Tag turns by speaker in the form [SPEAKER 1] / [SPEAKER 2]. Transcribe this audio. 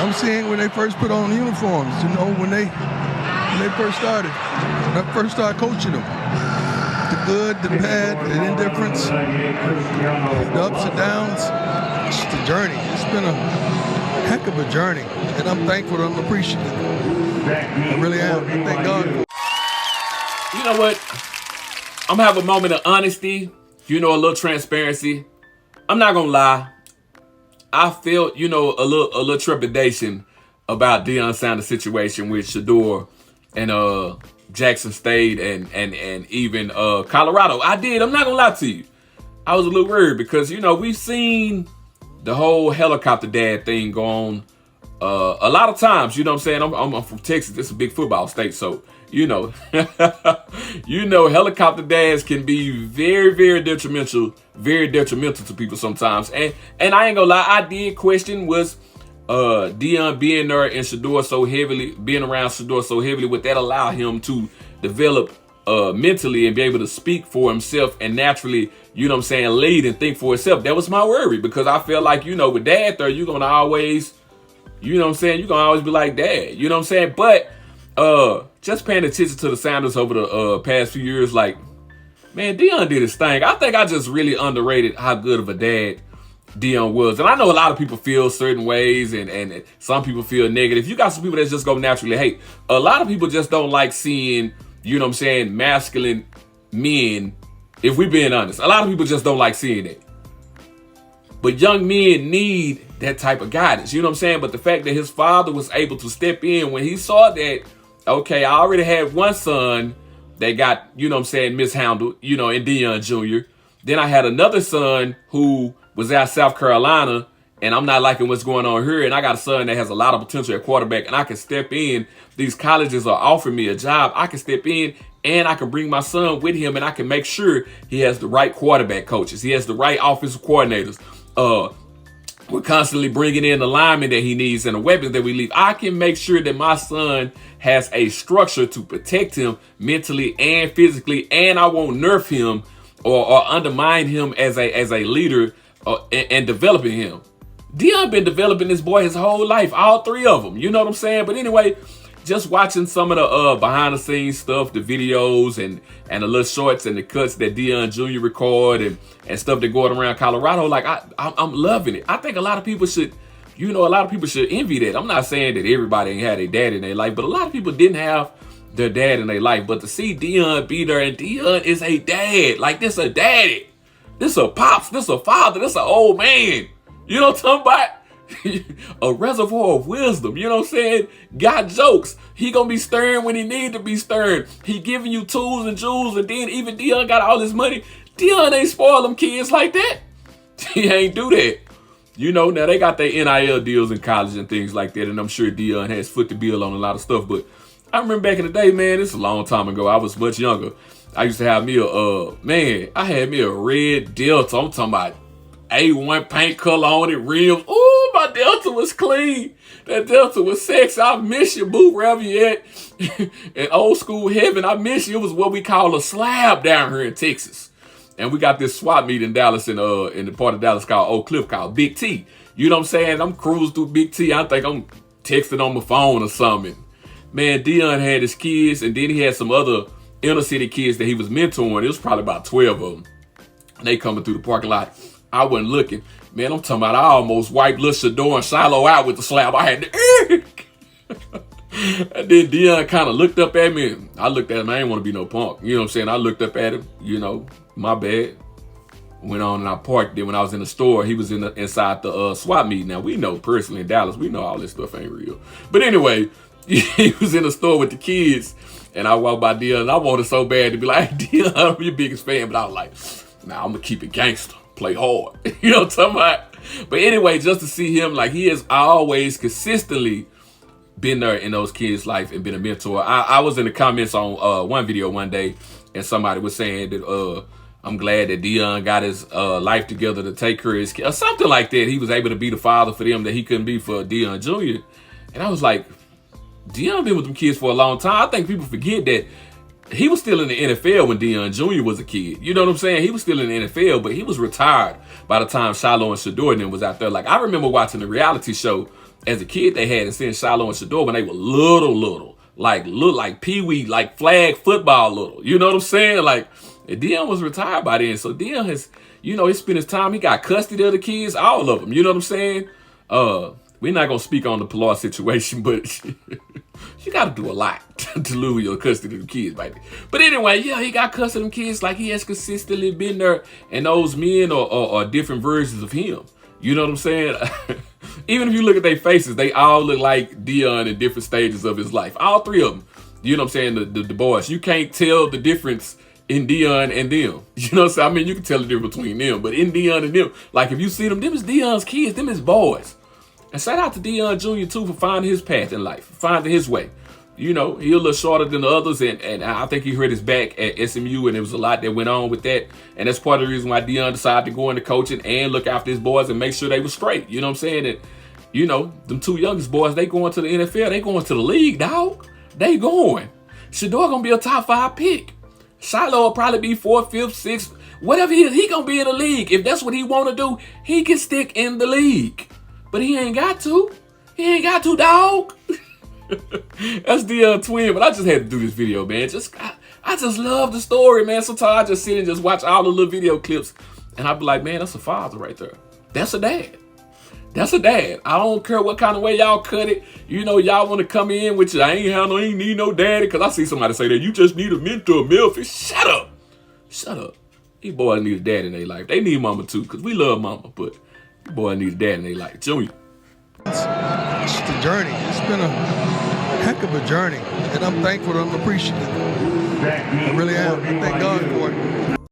[SPEAKER 1] I'm seeing when they first put on uniforms, when they first started. When I first started coaching them. The good, the bad, the indifference, the ups and downs. It's the journey. It's been a heck of a journey. And I'm thankful and I'm appreciative. I really am. I thank God for it.
[SPEAKER 2] You know what? I'm gonna have a moment of honesty, a little transparency. I'm not gonna lie. I felt, a little trepidation about Deion Sanders' situation with Shedeur and Jackson State and even Colorado. I did. I'm not gonna lie to you. I was a little worried because we've seen the whole helicopter dad thing go on a lot of times. You know what I'm saying? I'm from Texas. It's a big football state, so helicopter dads can be very, very detrimental to people sometimes. And I ain't gonna lie, I did question was Deion being there and being around Shedeur so heavily, would that allow him to develop mentally and be able to speak for himself and naturally, lead and think for himself? That was my worry, because I feel like, with dad there, you're gonna always, you're gonna always be like dad, But just paying attention to the Sounders over the past few years, like, man, Deion did his thing. I think I just really underrated how good of a dad Deion was. And I know a lot of people feel certain ways and some people feel negative. You got some people that just go naturally hate. A lot of people just don't like seeing, masculine men, if we're being honest. A lot of people just don't like seeing it. But young men need that type of guidance, But the fact that his father was able to step in when he saw that, okay, I already had one son that got, mishandled, in Deion Jr. Then I had another son who was at South Carolina, and I'm not liking what's going on here. And I got a son that has a lot of potential at quarterback, and I can step in. These colleges are offering me a job. I can step in, and I can bring my son with him, and I can make sure he has the right quarterback coaches. He has the right offensive coordinators. We're constantly bringing in the linemen that he needs and the weapons that we leave. I can make sure that my son has a structure to protect him mentally and physically, and I won't nerf him or undermine him as a leader and developing him. Deion been developing this boy his whole life, all three of them. You know what I'm saying? But anyway, just watching some of the behind the scenes stuff, the videos and the little shorts and the cuts that Deion Jr. record and stuff that going around Colorado, like I'm loving it. I think a lot of people should, envy that. I'm not saying that everybody ain't had a dad in their life, but a lot of people didn't have their dad in their life. But to see Deion be there, and Deion is a dad, like this a daddy, this a pops, this a father, this an old man. You know what I'm talking about? A reservoir of wisdom, got jokes. He gonna be stern when he need to be stern. He giving you tools and jewels, and then even Deion got all his money. Deion ain't spoil them kids like that. He ain't do that. Now they got their NIL deals in college and things like that, and I'm sure Deion has foot the bill on a lot of stuff. But I remember back in the day, man, this is a long time ago. I was much younger. I used to have me I had me a red Delta. I'm talking about A1 paint color on it, rims. Ooh, my Delta was clean. That Delta was sexy. I miss you, boo, wherever you at. In old school heaven, I miss you. It was what we call a slab down here in Texas. And we got this swap meet in Dallas, in the part of Dallas called Oak Cliff, called Big T. You know what I'm saying? I'm cruising through Big T. I think I'm texting on my phone or something. Man, Deion had his kids, and then he had some other inner city kids that he was mentoring. It was probably about 12 of them. And they coming through the parking lot. I wasn't looking. Man, I'm talking about I almost wiped Lil Shedeur and Shiloh out with the slap. I had to... And then Deion kind of looked up at me. I looked at him. I ain't want to be no punk. You know what I'm saying? I looked up at him. My bad. Went on and I parked. Then when I was in the store, he was inside the swap meet. Now, we know personally in Dallas, we know all this stuff ain't real. But anyway, he was in the store with the kids. And I walked by Deion, and I wanted so bad to be like, Deion, I'm your biggest fan. But I was like, nah, I'm going to keep it gangster. Play hard. You know what I'm talking about? But anyway, just to see him, like, he has always consistently been there in those kids' life and been a mentor. I was in the comments on one video one day, and somebody was saying that I'm glad that Deion got his life together to take care of his kids, or something like that. He was able to be the father for them that he couldn't be for Deion Jr. And I was like, Deion been with them kids for a long time. I think people forget that he was still in the NFL when Deion Jr. was a kid. You know what I'm saying? He was still in the NFL, but he was retired by the time Shiloh and Shedeur and them was out there. Like, I remember watching the reality show as a kid they had and seeing Shiloh and Shador when they were little, like look like pee-wee, like flag football little. You know what I'm saying? Like, Deion was retired by then, so Deion has, you know, he spent his time. He got custody of the kids, all of them. You know what I'm saying? We're not gonna speak on the Pilar situation, but you got to do a lot to lose your custody of the kids, baby. But anyway, yeah, he got custody of them kids. Like, he has consistently been there, and those men are different versions of him. You know what I'm saying? Even if you look at their faces, they all look like Deion in different stages of his life. All three of them. You know what I'm saying? The boys. You can't tell the difference in Deion and them. You know what I'm saying? I mean, you can tell the difference between them, but in Deion and them, like, if you see them is Deion's kids, them is boys. And shout out to Deion Jr. too for finding his path in life, finding his way. You know, he a little shorter than the others, and I think he hurt his back at SMU, and there was a lot that went on with that. And that's part of the reason why Deion decided to go into coaching and look after his boys and make sure they were straight. You know what I'm saying? And, you know, them two youngest boys, they going to the NFL, they going to the league, dog. They going. Shador gonna be a top 5 pick. Shiloh will probably be 4th, 5th, 6th, whatever he is, he gonna be in the league. If that's what he wanna do, he can stick in the league. But he ain't got to. He ain't got to, dog. That's the twin, but I just had to do this video, man. I just love the story, man. Sometimes I just sit and just watch all the little video clips, and I be like, man, that's a father right there. That's a dad. That's a dad. I don't care what kind of way y'all cut it. You know, y'all want to come in with I ain't need no daddy, because I see somebody say that you just need a mentor, Memphis. Shut up. Shut up. These boys need a dad in their life. They need mama too, because we love mama, but these boys need a dad in their life. Junior.
[SPEAKER 1] It's the journey. It's been a heck of a journey, and I'm thankful and I'm appreciative. I really am. I thank God for it.